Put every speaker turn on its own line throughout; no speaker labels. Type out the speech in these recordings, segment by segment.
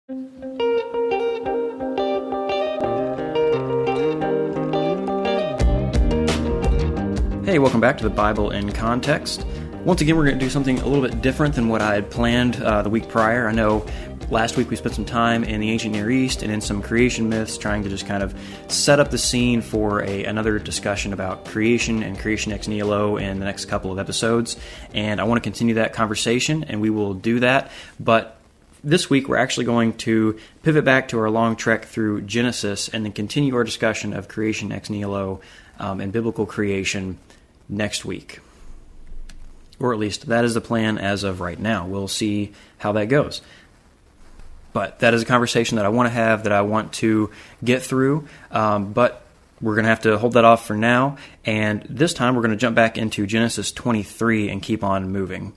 Hey, welcome back to the Bible in Context. Once again, we're going to do something a little bit different than what I had planned the week prior. I know last week we spent some time in the ancient Near East and in some creation myths, trying to just kind of set up the scene for another discussion about creation and creation ex nihilo in the next couple of episodes. And I want to continue that conversation, and we will do that. But this week, we're actually going to pivot back to our long trek through Genesis and then continue our discussion of creation ex nihilo and biblical creation next week. Or at least that is the plan as of right now. We'll see how that goes. But that is a conversation that I want to have, that I want to get through. But we're going to have to hold that off for now. And this time we're going to jump back into Genesis 23 and keep on moving.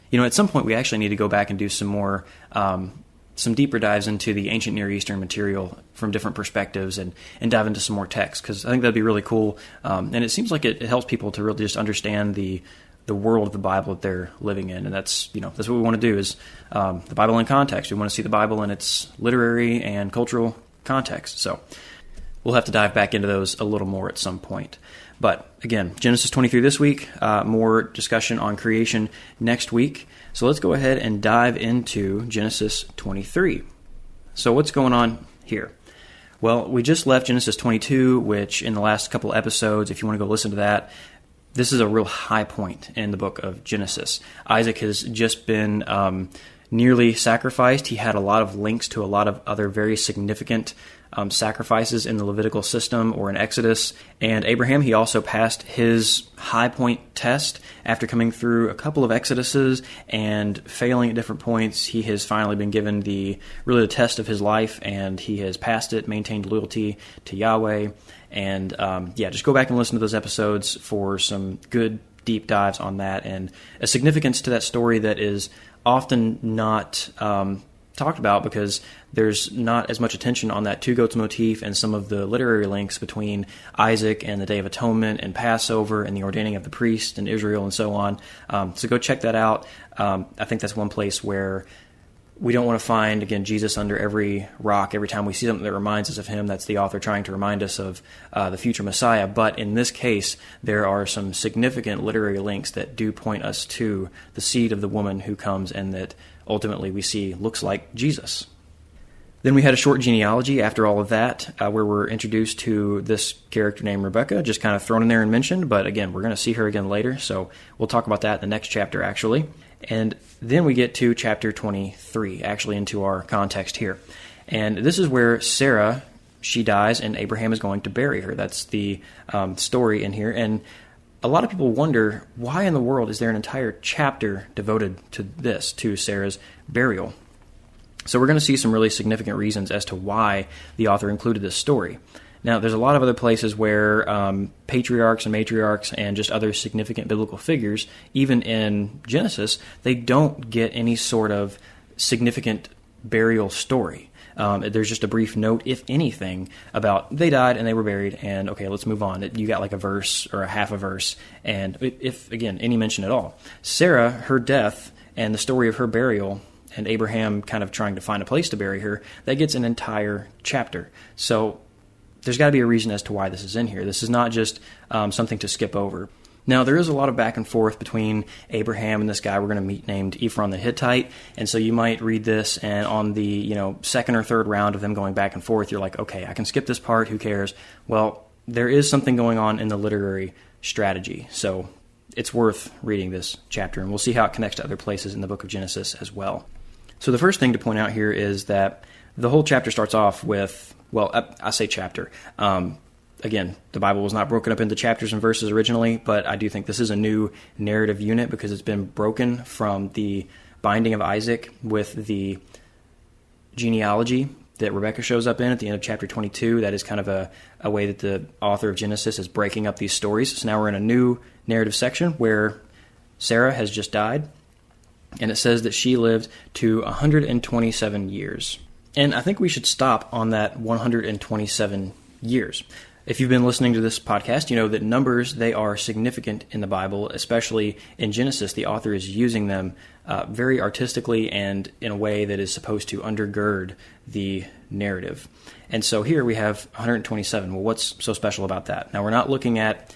You know, at some point we actually need to go back and do some more, some deeper dives into the ancient Near Eastern material from different perspectives and dive into some more text, because I think that'd be really cool. And it seems like it helps people to really just understand the world of the Bible that they're living in. And that's what we want to do is the Bible in context. We want to see the Bible in its literary and cultural context. So we'll have to dive back into those a little more at some point. But again, Genesis 23 this week, more discussion on creation next week. So let's go ahead and dive into Genesis 23. So what's going on here? Well, we just left Genesis 22, which in the last couple episodes, if you want to go listen to that, this is a real high point in the book of Genesis. Isaac has just been nearly sacrificed. He had a lot of links to a lot of other very significant sacrifices in the Levitical system or in Exodus. And Abraham, he also passed his high point test after coming through a couple of Exoduses and failing at different points. He has finally been given the test of his life, and he has passed it, maintained loyalty to Yahweh. And just go back and listen to those episodes for some good deep dives on that, and a significance to that story that is often not talked about because there's not as much attention on that two goats motif and some of the literary links between Isaac and the Day of Atonement and Passover and the ordaining of the priest in Israel and so on. So go check that out. I think that's one place where we don't want to find, again, Jesus under every rock. Every time we see something that reminds us of him, that's the author trying to remind us of the future Messiah. But in this case, there are some significant literary links that do point us to the seed of the woman who comes and that ultimately we see looks like Jesus. Then we had a short genealogy after all of that, where we're introduced to this character named Rebecca, just kind of thrown in there and mentioned. But again, we're going to see her again later, so we'll talk about that in the next chapter, actually. And then we get to chapter 23, actually into our context here. And this is where Sarah, she dies, and Abraham is going to bury her. That's the story in here. And a lot of people wonder, why in the world is there an entire chapter devoted to this, to Sarah's burial? So we're going to see some really significant reasons as to why the author included this story. Now, there's a lot of other places where patriarchs and matriarchs and just other significant biblical figures, even in Genesis, they don't get any sort of significant burial story. There's just a brief note, if anything, about they died and they were buried, and okay, let's move on. You got like a verse or a half a verse, and if, again, any mention at all. Sarah, her death and the story of her burial, and Abraham kind of trying to find a place to bury her, that gets an entire chapter. So there's got to be a reason as to why this is in here. This is not just something to skip over. Now, there is a lot of back and forth between Abraham and this guy we're going to meet named Ephron the Hittite, and so you might read this, and on the second or third round of them going back and forth, you're like, okay, I can skip this part, who cares? Well, there is something going on in the literary strategy, so it's worth reading this chapter, and we'll see how it connects to other places in the book of Genesis as well. So the first thing to point out here is that the whole chapter starts off with, well, I say chapter. Again, the Bible was not broken up into chapters and verses originally, but I do think this is a new narrative unit because it's been broken from the binding of Isaac with the genealogy that Rebecca shows up in at the end of chapter 22. That is kind of a way that the author of Genesis is breaking up these stories. So now we're in a new narrative section where Sarah has just died, and it says that she lived to 127 years. And I think we should stop on that 127 years. If you've been listening to this podcast, you know that numbers, they are significant in the Bible, especially in Genesis. The author is using them very artistically and in a way that is supposed to undergird the narrative. And so here we have 127. Well, what's so special about that? Now, we're not looking at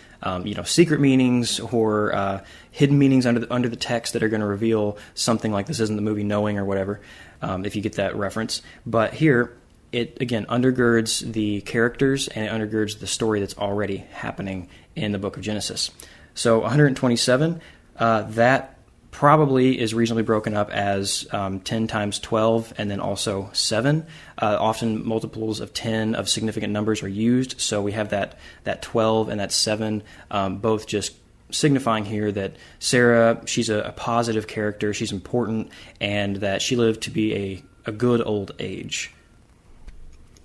secret meanings or hidden meanings under the text that are going to reveal something like this isn't the movie Knowing or whatever, if you get that reference. But here, it, again, undergirds the characters and it undergirds the story that's already happening in the book of Genesis. So 127, that probably is reasonably broken up as 10 times 12 and then also 7. Often multiples of 10 of significant numbers are used, so we have that 12 and that 7 both just signifying here that Sarah, she's a positive character, she's important, and that she lived to be a good old age.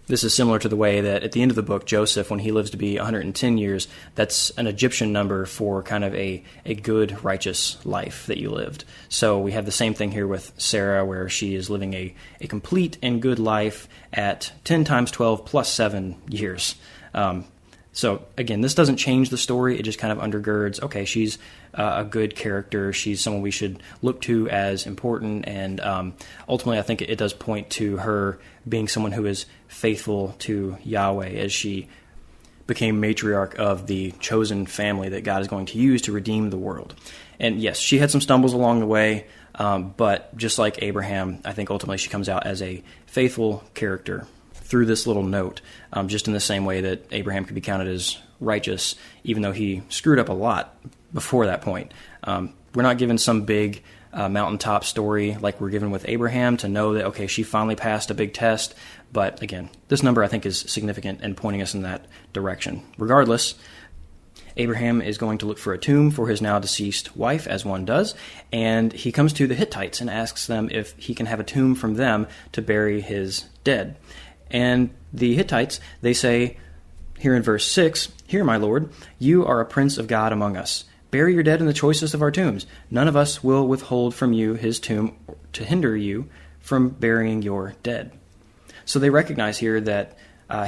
This is similar to the way that at the end of the book, Joseph, when he lives to be 110 years, that's an Egyptian number for kind of a good, righteous life that you lived. So we have the same thing here with Sarah, where she is living a complete and good life at 10 times 12 plus 7 years. So again, this doesn't change the story. It just kind of undergirds, okay, she's a good character. She's someone we should look to as important. And ultimately, I think it does point to her being someone who is faithful to Yahweh as she became matriarch of the chosen family that God is going to use to redeem the world. And yes, she had some stumbles along the way, but just like Abraham, I think ultimately she comes out as a faithful character through this little note, just in the same way that Abraham could be counted as righteous, even though he screwed up a lot before that point. We're not given some big mountaintop story like we're given with Abraham to know that, okay, she finally passed a big test. But again, this number I think is significant and pointing us in that direction. Regardless, Abraham is going to look for a tomb for his now deceased wife, as one does, and he comes to the Hittites and asks them if he can have a tomb from them to bury his dead. And the Hittites, they say here in verse 6, "Hear, my lord, you are a prince of God among us. Bury your dead in the choicest of our tombs. None of us will withhold from you his tomb to hinder you from burying your dead." So they recognize here that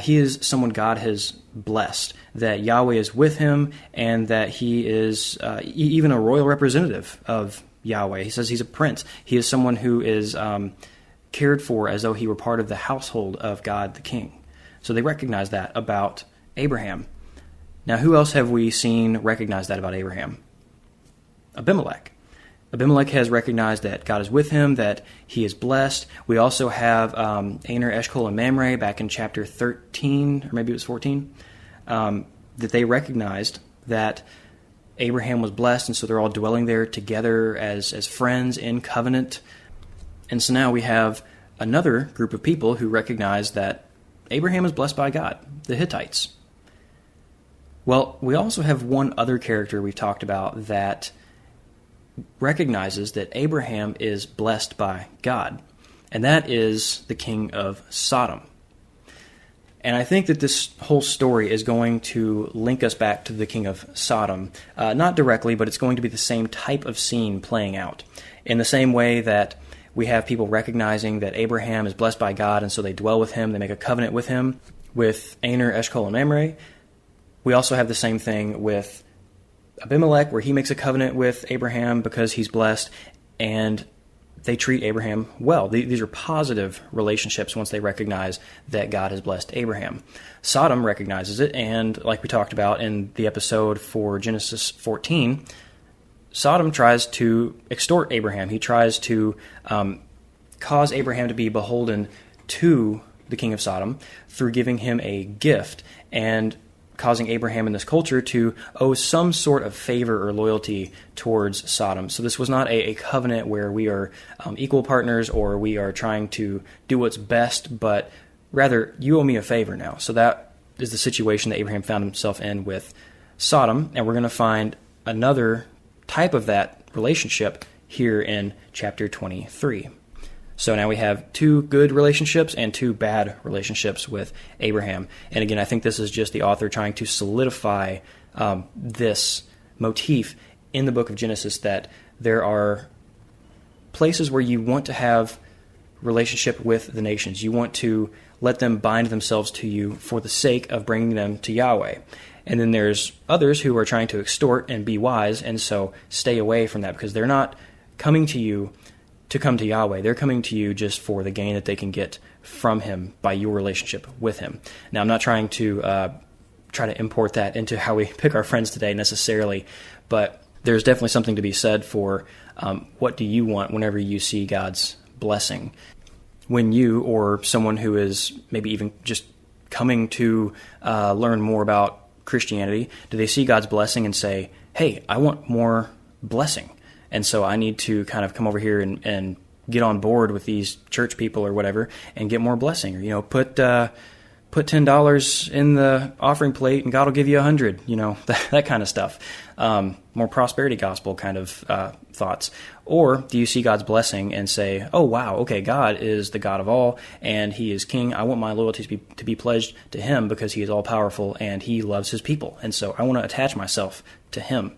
he is someone God has blessed, that Yahweh is with him, and that he is even a royal representative of Yahweh. He says he's a prince. He is someone who is cared for as though he were part of the household of God the King. So they recognize that about Abraham. Now, who else have we seen recognize that about Abraham? Abimelech. Abimelech has recognized that God is with him, that he is blessed. We also have Aner, Eshcol, and Mamre back in chapter 13, or maybe it was 14, that they recognized that Abraham was blessed, and so they're all dwelling there together as friends in covenant. And so now we have another group of people who recognize that Abraham is blessed by God, the Hittites. Well, we also have one other character we've talked about that recognizes that Abraham is blessed by God, and that is the king of Sodom. And I think that this whole story is going to link us back to the king of Sodom. Not directly, but it's going to be the same type of scene playing out. In the same way that we have people recognizing that Abraham is blessed by God, and so they dwell with him, they make a covenant with him, with Aner, Eshcol, and Mamre. We also have the same thing with Abimelech, where he makes a covenant with Abraham because he's blessed, and they treat Abraham well. These are positive relationships once they recognize that God has blessed Abraham. Sodom recognizes it, and like we talked about in the episode for Genesis 14, Sodom tries to extort Abraham. He tries to cause Abraham to be beholden to the king of Sodom through giving him a gift and causing Abraham in this culture to owe some sort of favor or loyalty towards Sodom. So this was not a covenant where we are equal partners or we are trying to do what's best, but rather, you owe me a favor now. So that is the situation that Abraham found himself in with Sodom, and we're going to find another type of that relationship here in chapter 23. So now we have two good relationships and two bad relationships with Abraham. And again, I think this is just the author trying to solidify this motif in the book of Genesis, that there are places where you want to have relationship with the nations. You want to let them bind themselves to you for the sake of bringing them to Yahweh. And then there's others who are trying to extort and be wise, and so stay away from that, because they're not coming to you to come to Yahweh. They're coming to you just for the gain that they can get from Him by your relationship with Him. Now, I'm not trying to try to import that into how we pick our friends today necessarily, but there's definitely something to be said for what do you want whenever you see God's blessing. When you or someone who is maybe even just coming to learn more about Christianity, do they see God's blessing and say, hey, I want more blessing, and so I need to kind of come over here and get on board with these church people or whatever and get more blessing, or put $10 in the offering plate and God will give you 100, that kind of stuff. More prosperity gospel kind of thoughts. Or do you see God's blessing and say, oh, wow, okay, God is the God of all and He is King. I want my loyalty to be pledged to Him because He is all-powerful and He loves His people. And so I want to attach myself to Him.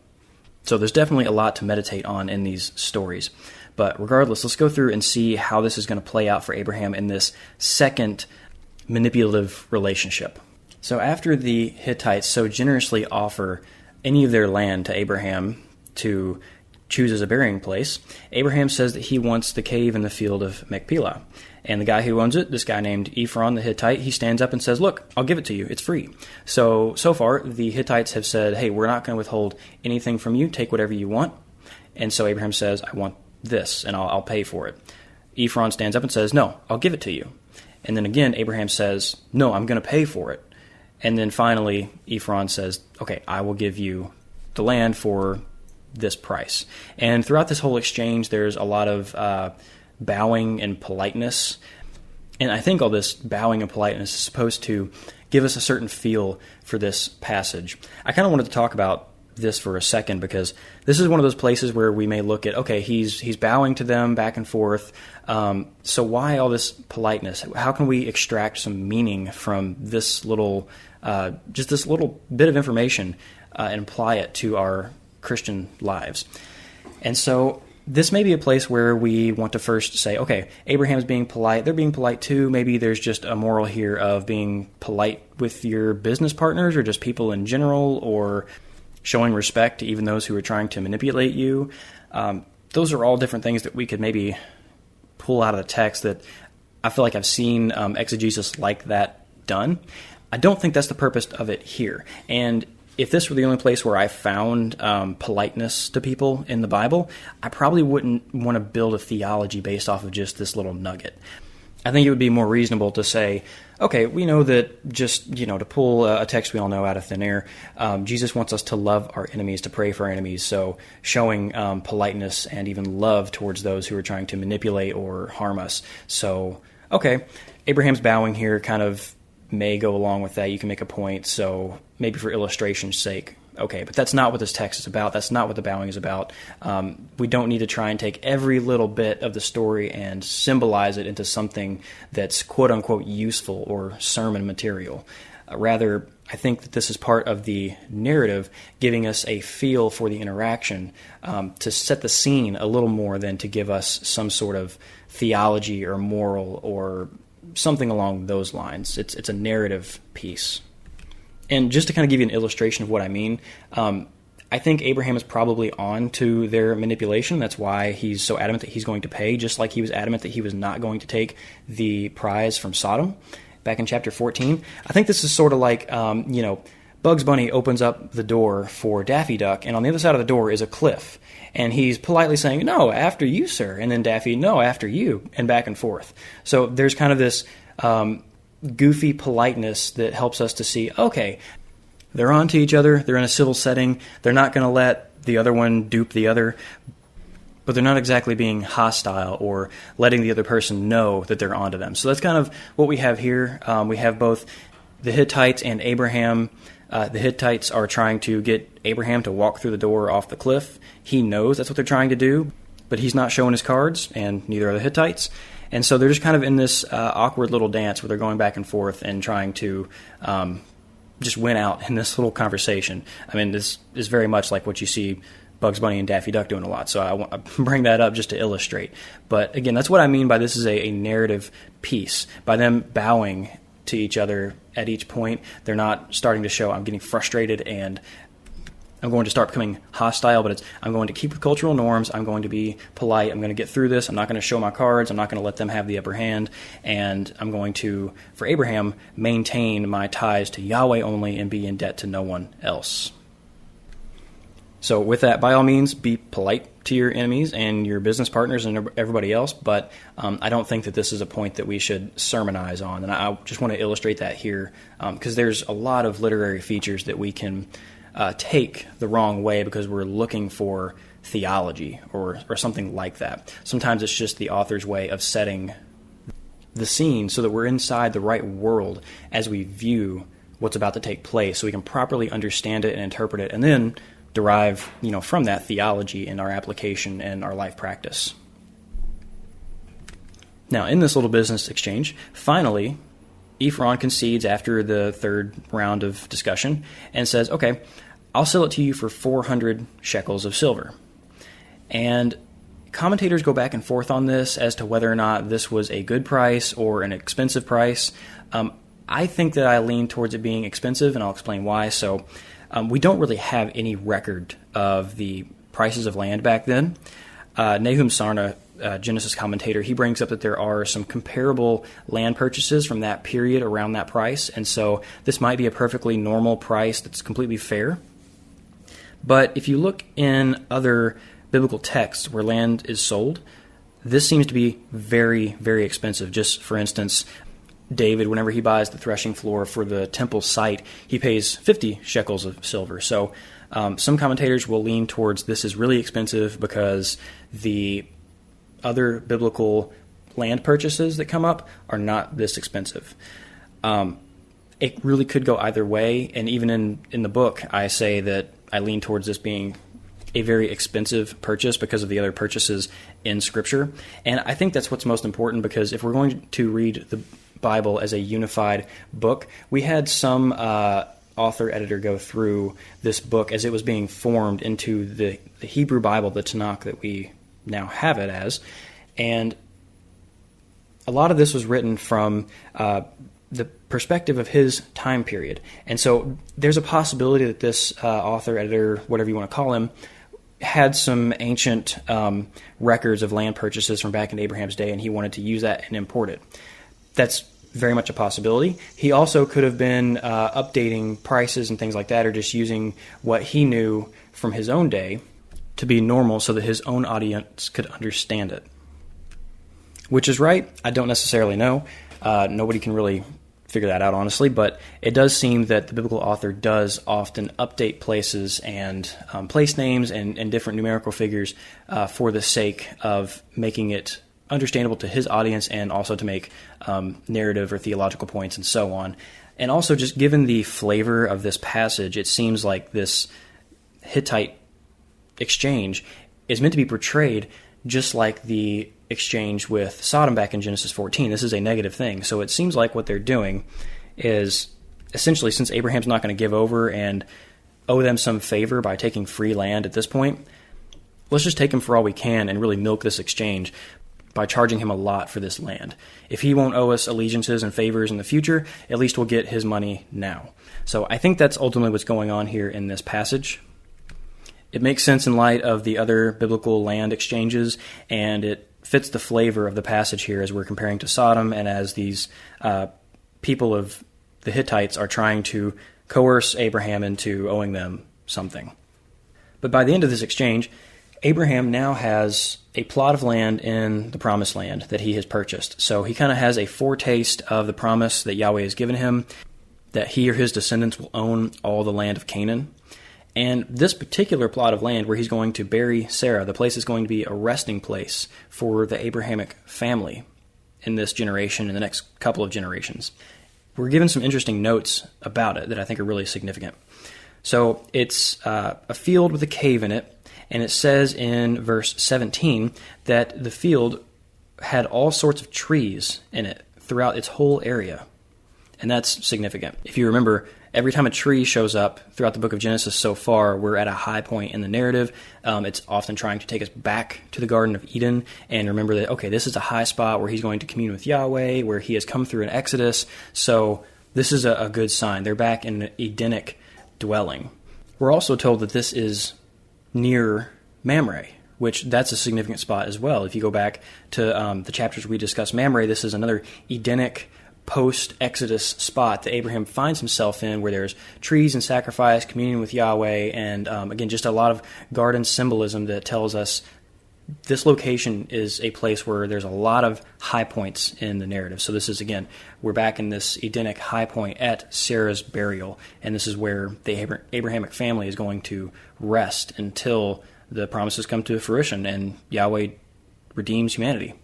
So there's definitely a lot to meditate on in these stories. But regardless, let's go through and see how this is going to play out for Abraham in this second manipulative relationship. So after the Hittites so generously offer any of their land to Abraham to choose as a burying place, Abraham says that he wants the cave in the field of Machpelah. And the guy who owns it, this guy named Ephron the Hittite, he stands up and says, look, I'll give it to you. It's free. So far, the Hittites have said, hey, we're not going to withhold anything from you. Take whatever you want. And so Abraham says, I want this, and I'll pay for it. Ephron stands up and says, no, I'll give it to you. And then again, Abraham says, no, I'm going to pay for it. And then finally, Ephron says, okay, I will give you the land for this price. And throughout this whole exchange, there's a lot of bowing and politeness. And I think all this bowing and politeness is supposed to give us a certain feel for this passage. I kind of wanted to talk about this for a second, because this is one of those places where we may look at, okay, he's bowing to them back and forth. So why all this politeness? How can we extract some meaning from this little, just this little bit of information and apply it to our Christian lives? And so this may be a place where we want to first say, okay, Abraham's being polite. They're being polite too. Maybe there's just a moral here of being polite with your business partners or just people in general, or showing respect to even those who are trying to manipulate you. Those are all different things that we could maybe pull out of the text that I feel like I've seen exegesis like that done. I don't think that's the purpose of it here. And if this were the only place where I found politeness to people in the Bible, I probably wouldn't want to build a theology based off of just this little nugget. I think it would be more reasonable to say, okay, we know that just, to pull a text we all know out of thin air, Jesus wants us to love our enemies, to pray for our enemies, so showing politeness and even love towards those who are trying to manipulate or harm us. So, okay, Abraham's bowing here kind of may go along with that. You can make a point, so maybe for illustration's sake, okay, but that's not what this text is about. That's not what the bowing is about. We don't need to try and take every little bit of the story and symbolize it into something that's quote-unquote useful or sermon material. Rather, I think that this is part of the narrative, giving us a feel for the interaction to set the scene a little more than to give us some sort of theology or moral or something along those lines. It's a narrative piece. And just to kind of give you an illustration of what I mean, I think Abraham is probably on to their manipulation. That's why he's so adamant that he's going to pay, just like he was adamant that he was not going to take the prize from Sodom back in chapter 14. I think this is sort of like, Bugs Bunny opens up the door for Daffy Duck, and on the other side of the door is a cliff. And he's politely saying, no, after you, sir. And then Daffy, no, after you, and back and forth. So there's kind of this goofy politeness that helps us to see, okay, they're on to each other, they're in a civil setting, they're not going to let the other one dupe the other, but they're not exactly being hostile or letting the other person know that they're onto them. So that's kind of what we have here. We have both the Hittites and Abraham. The Hittites are trying to get Abraham to walk through the door off the cliff. He knows that's what they're trying to do, but he's not showing his cards, and neither are the Hittites. And so they're just kind of in this awkward little dance where they're going back and forth and trying to just win out in this little conversation. I mean, this is very much like what you see Bugs Bunny and Daffy Duck doing a lot, so I bring that up just to illustrate. But again, that's what I mean by this is a narrative piece. By them bowing to each other at each point, they're not starting to show I'm getting frustrated and I'm going to start becoming hostile, but I'm going to keep with cultural norms, I'm going to be polite, I'm going to get through this, I'm not going to show my cards, I'm not going to let them have the upper hand, and I'm going to, for Abraham, maintain my ties to Yahweh only and be in debt to no one else. So with that, by all means, be polite to your enemies and your business partners and everybody else, but I don't think that this is a point that we should sermonize on, and I just want to illustrate that here because there's a lot of literary features that we can take the wrong way because we're looking for theology or something like that. Sometimes it's just the author's way of setting the scene so that we're inside the right world as we view what's about to take place so we can properly understand it and interpret it and then derive, from that theology in our application and our life practice. Now, in this little business exchange, finally, Ephron concedes after the third round of discussion and says, okay, I'll sell it to you for 400 shekels of silver. And commentators go back and forth on this as to whether or not this was a good price or an expensive price. I think that I lean towards it being expensive, and I'll explain why. So we don't really have any record of the prices of land back then. Nahum Sarna, Genesis commentator, he brings up that there are some comparable land purchases from that period around that price, and so this might be a perfectly normal price that's completely fair. But if you look in other biblical texts where land is sold, this seems to be very, very expensive. Just for instance, David, whenever he buys the threshing floor for the temple site, he pays 50 shekels of silver. So some commentators will lean towards this is really expensive because the other biblical land purchases that come up are not this expensive. It really could go either way, and even in the book, I say that I lean towards this being a very expensive purchase because of the other purchases in Scripture. And I think that's what's most important because if we're going to read the Bible as a unified book, we had some author-editor go through this book as it was being formed into the Hebrew Bible, the Tanakh that we now have it as. And a lot of this was written from the perspective of his time period. And so there's a possibility that this author, editor, whatever you want to call him, had some ancient records of land purchases from back in Abraham's day, and he wanted to use that and import it. That's very much a possibility. He also could have been updating prices and things like that, or just using what he knew from his own day to be normal so that his own audience could understand it. Which is right, I don't necessarily know. Nobody can really figure that out, honestly, but it does seem that the biblical author does often update places and place names and different numerical figures for the sake of making it understandable to his audience and also to make narrative or theological points and so on. And also, just given the flavor of this passage, it seems like this Hittite exchange is meant to be portrayed just like the exchange with Sodom back in Genesis 14. This is a negative thing. So it seems like what they're doing is essentially, since Abraham's not going to give over and owe them some favor by taking free land at this point, let's just take him for all we can and really milk this exchange by charging him a lot for this land. If he won't owe us allegiances and favors in the future, at least we'll get his money now. So I think that's ultimately what's going on here in this passage. It makes sense in light of the other biblical land exchanges, and it fits the flavor of the passage here as we're comparing to Sodom and as these people of the Hittites are trying to coerce Abraham into owing them something. But by the end of this exchange, Abraham now has a plot of land in the promised land that he has purchased. So he kind of has a foretaste of the promise that Yahweh has given him, that he or his descendants will own all the land of Canaan. And this particular plot of land where he's going to bury Sarah, the place is going to be a resting place for the Abrahamic family in this generation and the next couple of generations. We're given some interesting notes about it that I think are really significant. So it's a field with a cave in it, and it says in verse 17 that the field had all sorts of trees in it throughout its whole area. And that's significant. If you remember, every time a tree shows up throughout the book of Genesis so far, we're at a high point in the narrative. It's often trying to take us back to the Garden of Eden and remember that, okay, this is a high spot where he's going to commune with Yahweh, where he has come through an Exodus. So this is a good sign. They're back in an Edenic dwelling. We're also told that this is near Mamre, which that's a significant spot as well. If you go back to the chapters we discussed Mamre, this is another Edenic post-Exodus spot that Abraham finds himself in, where there's trees and sacrifice, communion with Yahweh, and again, just a lot of garden symbolism that tells us this location is a place where there's a lot of high points in the narrative. So this is, again, we're back in this Edenic high point at Sarah's burial, and this is where the Abrahamic family is going to rest until the promises come to fruition and Yahweh redeems humanity.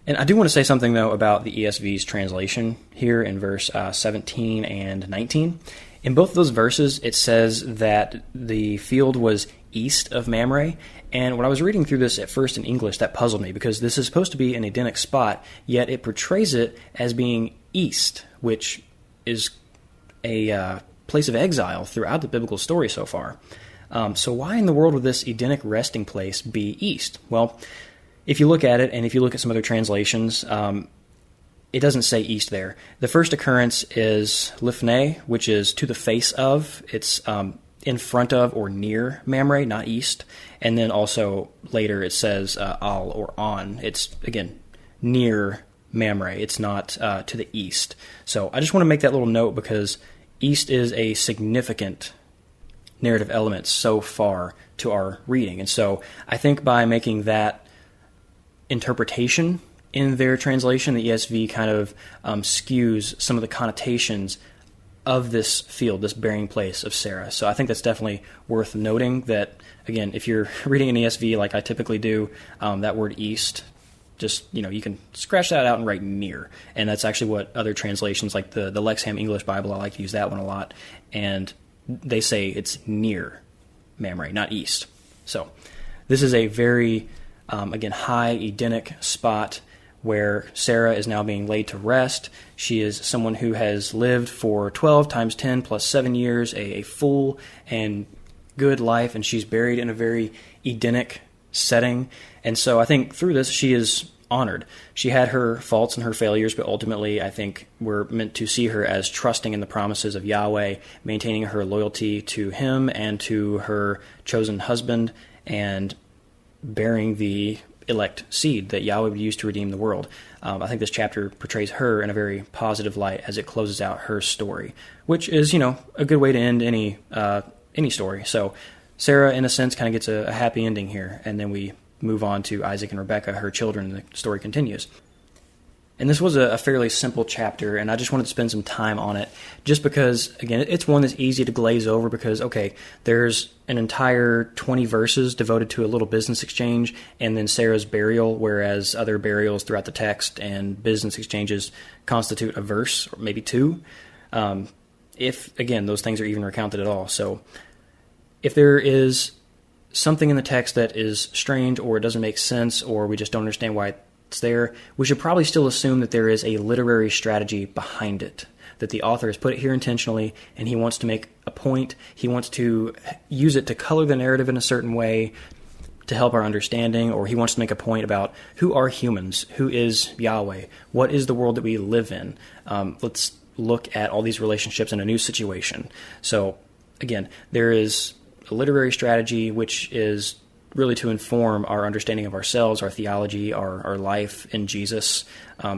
And I do want to say something, though, about the ESV's translation here in verse 17 and 19. In both of those verses, it says that the field was east of Mamre. And when I was reading through this at first in English, that puzzled me, because this is supposed to be an Edenic spot, yet it portrays it as being east, which is a place of exile throughout the biblical story so far. So why in the world would this Edenic resting place be east? Well, if you look at it, and if you look at some other translations, it doesn't say east there. The first occurrence is lifnei, which is to the face of. It's in front of or near Mamre, not east. And then also later it says al or on. It's, again, near Mamre. It's not to the east. So I just want to make that little note, because east is a significant narrative element so far to our reading. And so I think by making that interpretation in their translation, the ESV kind of skews some of the connotations of this field, this burying place of Sarah. So I think that's definitely worth noting, that, again, if you're reading an ESV like I typically do, that word east, just, you can scratch that out and write near. And that's actually what other translations, like the Lexham English Bible, I like to use that one a lot. And they say it's near Mamre, not east. So this is a very, again, high Edenic spot where Sarah is now being laid to rest. She is someone who has lived for 12 times 10 plus 7 years, a full and good life, and she's buried in a very Edenic setting. And so I think through this, she is honored. She had her faults and her failures, but ultimately I think we're meant to see her as trusting in the promises of Yahweh, maintaining her loyalty to him and to her chosen husband, and bearing the elect seed that Yahweh would use to redeem the world. I think this chapter portrays her in a very positive light as it closes out her story, which is, a good way to end any story. So Sarah, in a sense, kind of gets a happy ending here, and then we move on to Isaac and Rebekah, her children, and the story continues. And this was a fairly simple chapter, and I just wanted to spend some time on it, just because, again, it's one that's easy to glaze over, because, okay, there's an entire 20 verses devoted to a little business exchange, and then Sarah's burial, whereas other burials throughout the text and business exchanges constitute a verse, or maybe two, if, again, those things are even recounted at all. So if there is something in the text that is strange, or it doesn't make sense, or we just don't understand why it's there, we should probably still assume that there is a literary strategy behind it, that the author has put it here intentionally, and he wants to make a point. He wants to use it to color the narrative in a certain way to help our understanding, or he wants to make a point about who are humans, who is Yahweh, what is the world that we live in. Let's look at all these relationships in a new situation. So, again, there is a literary strategy which is really to inform our understanding of ourselves, our theology, our life in Jesus.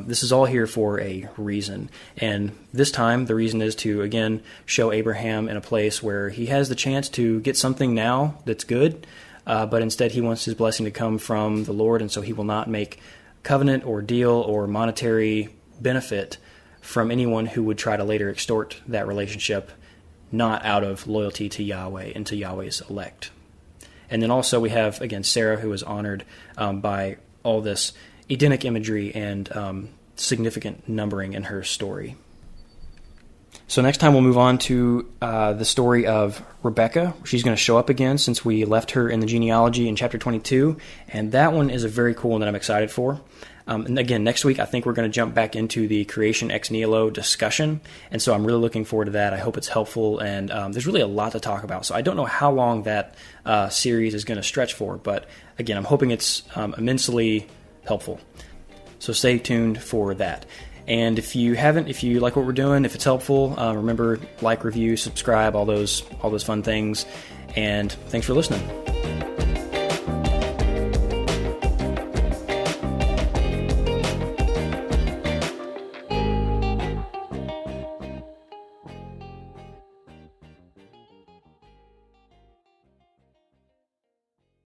This is all here for a reason. And this time, the reason is to, again, show Abraham in a place where he has the chance to get something now that's good, but instead he wants his blessing to come from the Lord, and so he will not make covenant or deal or monetary benefit from anyone who would try to later extort that relationship, not out of loyalty to Yahweh and to Yahweh's elect. And then also we have, again, Sarah, who is honored by all this Edenic imagery and significant numbering in her story. So next time we'll move on to the story of Rebekah. She's going to show up again since we left her in the genealogy in chapter 22, and that one is a very cool one that I'm excited for. And again, next week, I think we're going to jump back into the creation ex nihilo discussion. And so I'm really looking forward to that. I hope it's helpful. And there's really a lot to talk about. So I don't know how long that series is going to stretch for. But again, I'm hoping it's immensely helpful. So stay tuned for that. And if you like what we're doing, if it's helpful, remember, like, review, subscribe, all those fun things. And thanks for listening.